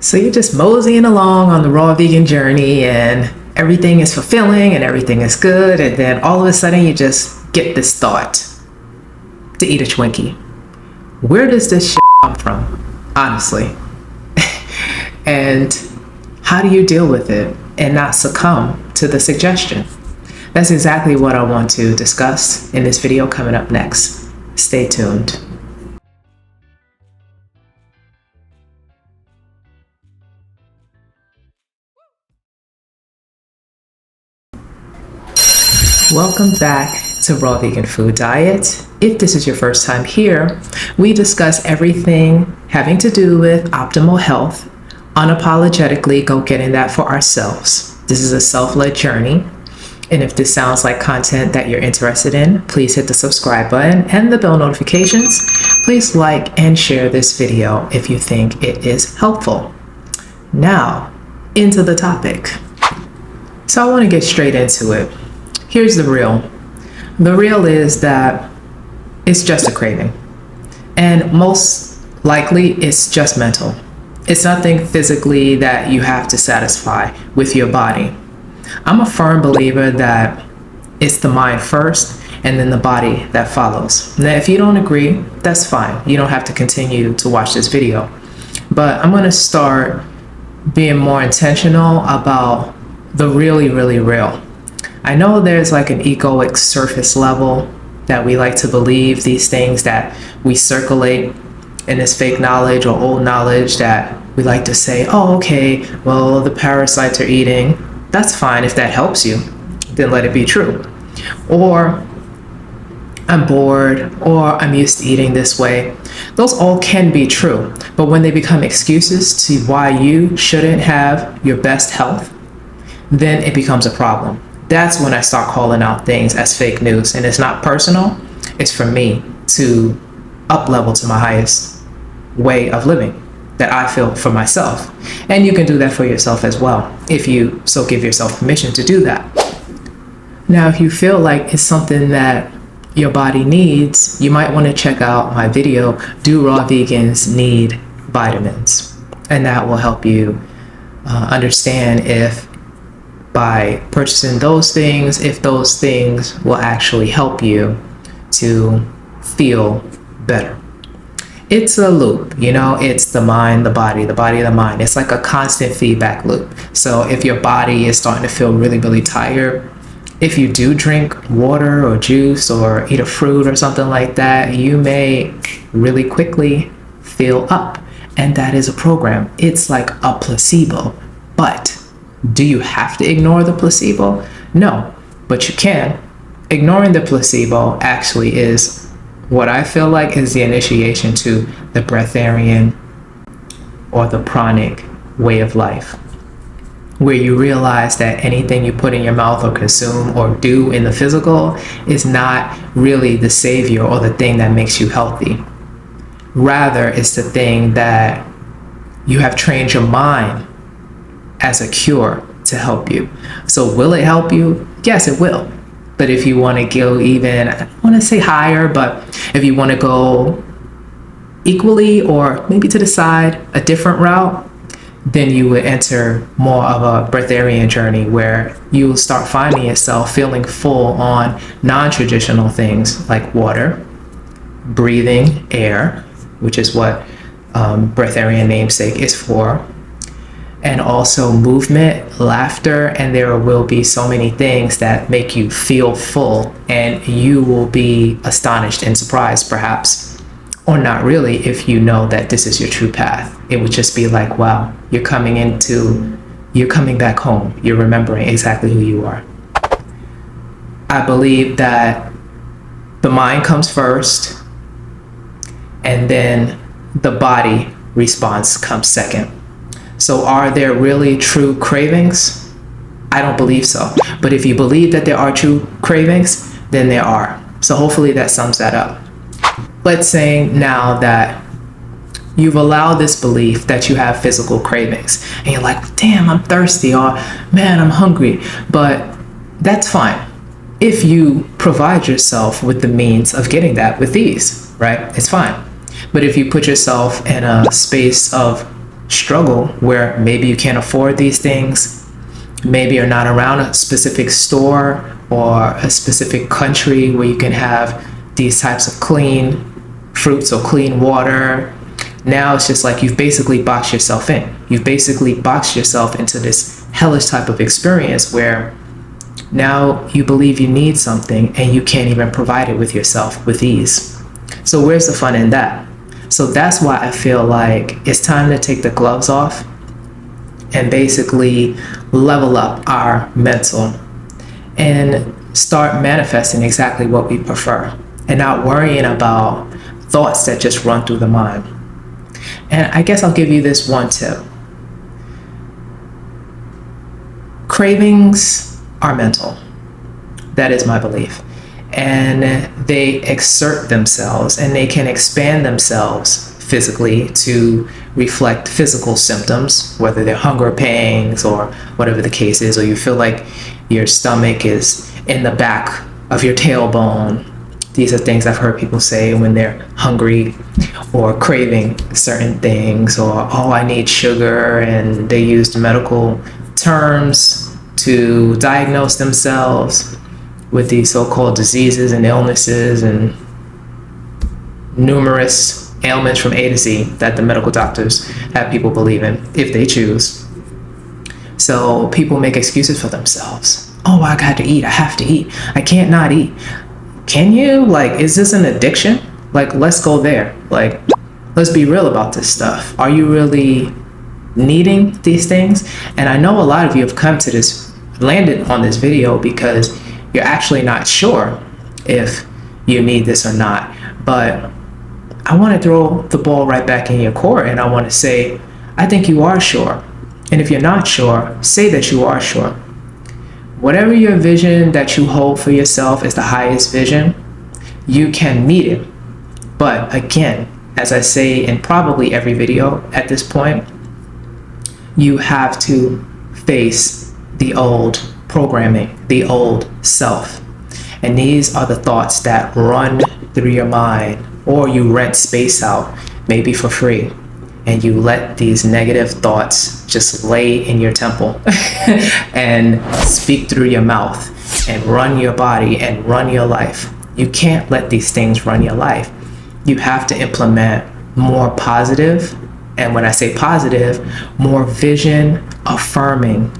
So you're just moseying along on the raw vegan journey and everything is fulfilling and everything is good. And then all of a sudden you just get this thought to eat a Twinkie. Where does this shit come from? Honestly. And how do you deal with it and not succumb to the suggestion? That's exactly what I want to discuss in this video coming up next. Stay tuned. Welcome back to Raw Vegan Food Diet. If this is your first time here, we discuss everything having to do with optimal health, unapologetically go getting that for ourselves. This is a self-led journey. And if this sounds like content that you're interested in, please hit the subscribe button and the bell notifications. Please like and share this video if you think it is helpful. Now, into the topic. So I want to get straight into it. Here's the real. The real is that it's just a craving. And most likely it's just mental. It's nothing physically that you have to satisfy with your body. I'm a firm believer that it's the mind first and then the body that follows. Now, if you don't agree, that's fine. You don't have to continue to watch this video. But I'm going to start being more intentional about the really, really real. I know there's like an egoic surface level that we like to believe, these things that we circulate in this fake knowledge or old knowledge that we like to say, oh, okay, well, the parasites are eating. That's fine if that helps you, then let it be true. Or I'm bored, or I'm used to eating this way. Those all can be true, but when they become excuses to why you shouldn't have your best health, then it becomes a problem. That's when I start calling out things as fake news. And it's not personal, it's for me to up level to my highest way of living that I feel for myself. And you can do that for yourself as well, if you so give yourself permission to do that. Now, if you feel like it's something that your body needs, you might want to check out my video, Do Raw Vegans Need Vitamins? And that will help you understand if by purchasing those things, if those things will actually help you to feel better. It's a loop, you know, it's the mind, the body, the mind. It's like a constant feedback loop. So if your body is starting to feel really, really tired, if you do drink water or juice or eat a fruit or something like that, you may really quickly feel up. And that is a program. It's like a placebo. But do you have to ignore the placebo? No, but you can. Ignoring the placebo actually is what I feel like is the initiation to the breatharian or the pranic way of life, where you realize that anything you put in your mouth or consume or do in the physical is not really the savior or the thing that makes you healthy. Rather, it's the thing that you have trained your mind as a cure to help you. So will it help you? Yes, it will. But if you want to go even, I don't want to say higher, but if you want to go equally or maybe to the side, a different route, then you would enter more of a breatharian journey where you will start finding yourself feeling full on non-traditional things like water, breathing air, which is what breatharian namesake is for, and also movement, laughter, and there will be so many things that make you feel full, and you will be astonished and surprised perhaps, or not really, if you know that this is your true path. It would just be like, wow, you're coming back home. You're remembering exactly who you are. I believe that the mind comes first, and then the body response comes second. So are there really true cravings? I don't believe so. But if you believe that there are true cravings, then there are. So hopefully that sums that up. Let's say now that you've allowed this belief that you have physical cravings and you're like, damn, I'm thirsty, or man, I'm hungry. But that's fine if you provide yourself with the means of getting that with ease, right? It's fine. But if you put yourself in a space of struggle where maybe you can't afford these things, maybe you're not around a specific store or a specific country where you can have these types of clean fruits or clean water. Now it's just like you've basically boxed yourself in. You've basically boxed yourself into this hellish type of experience where now you believe you need something and you can't even provide it with yourself with ease. So where's the fun in that? So that's why I feel like it's time to take the gloves off and basically level up our mental and start manifesting exactly what we prefer and not worrying about thoughts that just run through the mind. And I guess I'll give you this one tip. Cravings are mental. That is my belief. And they exert themselves and they can expand themselves physically to reflect physical symptoms, whether they're hunger pangs or whatever the case is, or you feel like your stomach is in the back of your tailbone. These are things I've heard people say when they're hungry or craving certain things, or, oh, I need sugar, and they use medical terms to diagnose themselves with these so-called diseases and illnesses and numerous ailments from A to Z that the medical doctors have people believe in if they choose. So people make excuses for themselves. Oh, I got to eat. I have to eat. I can't not eat. Can you? Like, is this an addiction? Like, let's go there. Like, let's be real about this stuff. Are you really needing these things? And I know a lot of you have come to this, landed on this video because you're actually not sure if you need this or not. But I want to throw the ball right back in your court, and I want to say, I think you are sure. And if you're not sure, say that you are sure. Whatever your vision that you hold for yourself is the highest vision, you can meet it. But again, as I say in probably every video at this point, you have to face the old programming, the old self. And these are the thoughts that run through your mind, or you rent space out, maybe for free, and you let these negative thoughts just lay in your temple and speak through your mouth and run your body and run your life. You can't let these things run your life. You have to implement more positive, and when I say positive, more vision affirming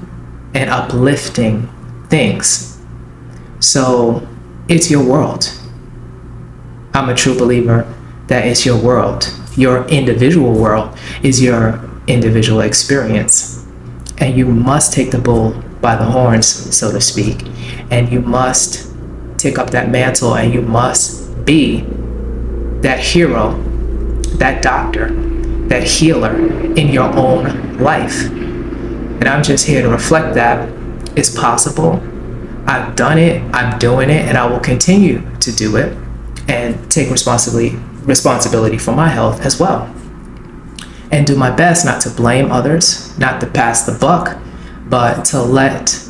and uplifting things. So it's your world. I'm a true believer that it's your world. Your individual world is your individual experience. And you must take the bull by the horns, so to speak. And you must take up that mantle, and you must be that hero, that doctor, that healer in your own life. And I'm just here to reflect that it's possible. I've done it, I'm doing it, and I will continue to do it and take responsibility for my health as well. And do my best not to blame others, not to pass the buck, but to let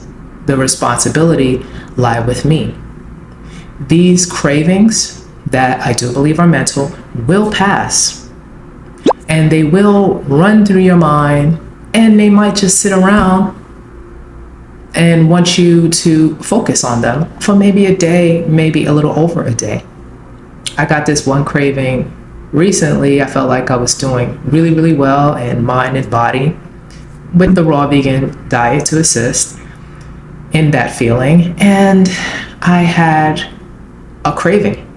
the responsibility lie with me. These cravings that I do believe are mental will pass, and they will run through your mind, and they might just sit around and want you to focus on them for maybe a day, maybe a little over a day. I got this one craving recently. I felt like I was doing really, really well in mind and body with the raw vegan diet to assist in that feeling. And I had a craving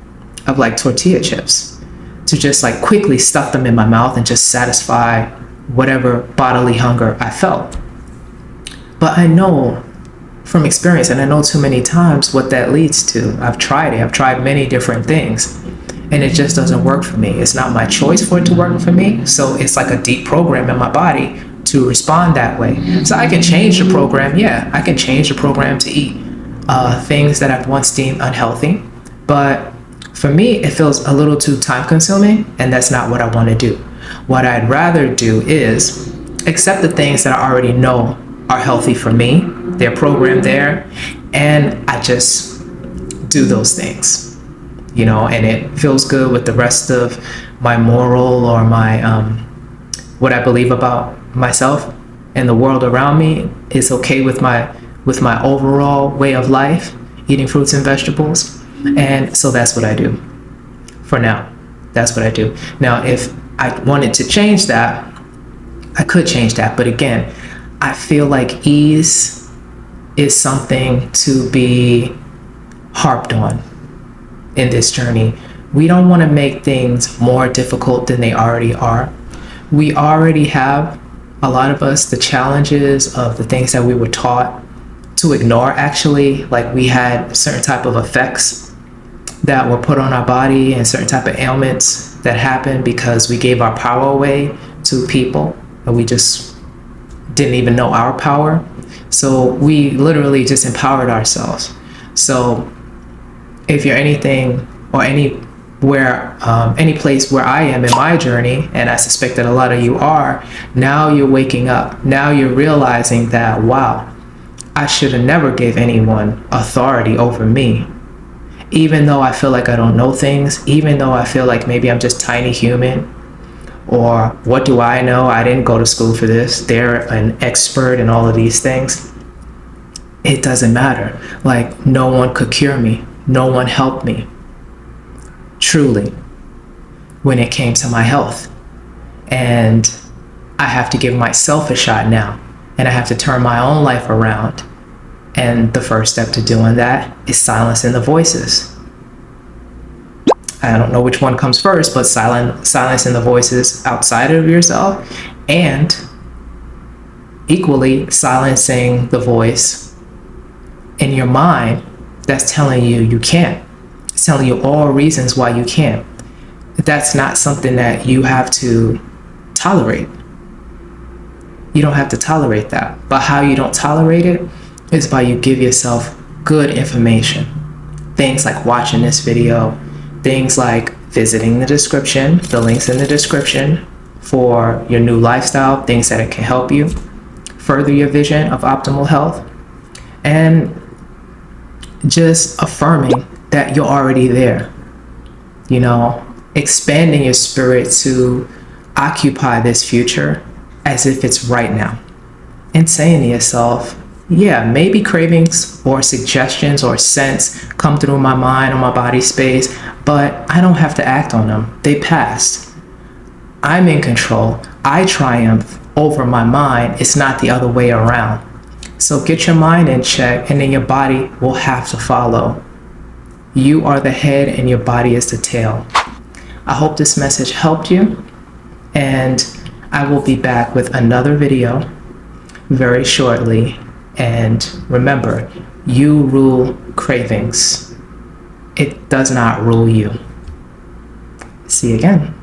of like tortilla chips to just like quickly stuff them in my mouth and just satisfy whatever bodily hunger I felt. But I know from experience, and I know too many times what that leads to. I've tried it. I've tried many different things, and it just doesn't work for me. It's not my choice for it to work for me. So it's like a deep program in my body to respond that way. So I can change the program. Yeah, I can change the program to eat things that I've once deemed unhealthy. But for me, it feels a little too time consuming, and that's not what I want to do. What I'd rather do is accept the things that I already know are healthy for me. They're programmed there, and I just do those things, and it feels good with the rest of my moral or my what I believe about myself and the world around me. It's okay with my overall way of life, eating fruits and vegetables. And so that's what I do for now. That's what I do. Now, if I wanted to change that, I could change that. But again, I feel like ease is something to be harped on in this journey. We don't want to make things more difficult than they already are. We already have, a lot of us, the challenges of the things that we were taught to ignore, actually. Like, we had certain type of effects that were put on our body and certain type of ailments that happened because we gave our power away to people and we just didn't even know our power. So we literally just empowered ourselves. So if you're anything or anywhere, any place where I am in my journey, and I suspect that a lot of you are, now you're waking up. Now you're realizing that, wow, I should have never gave anyone authority over me. Even though I feel like I don't know things, even though I feel like maybe I'm just tiny human, or what do I know? I didn't go to school for this. They're an expert in all of these things. It doesn't matter. Like, no one could cure me. No one helped me, truly, when it came to my health. And I have to give myself a shot now, and I have to turn my own life around. And the first step to doing that is silencing the voices. I don't know which one comes first, but silencing the voices outside of yourself, and equally silencing the voice in your mind that's telling you you can't. It's telling you all reasons why you can't. That's not something that you have to tolerate. You don't have to tolerate that. But how you don't tolerate it is by you give yourself good information. Things like watching this video, things like visiting the description, the links in the description for your new lifestyle, things that it can help you further your vision of optimal health, and just affirming that you're already there. You know, expanding your spirit to occupy this future as if it's right now, and saying to yourself, yeah, maybe cravings or suggestions or scents come through my mind or my body space, but I don't have to act on them. They passed. I'm in control. I triumph over my mind. It's not the other way around. So get your mind in check, and then your body will have to follow. You are the head and your body is the tail. I hope this message helped you, and I will be back with another video very shortly. And remember, you rule cravings. It does not rule you. See you again.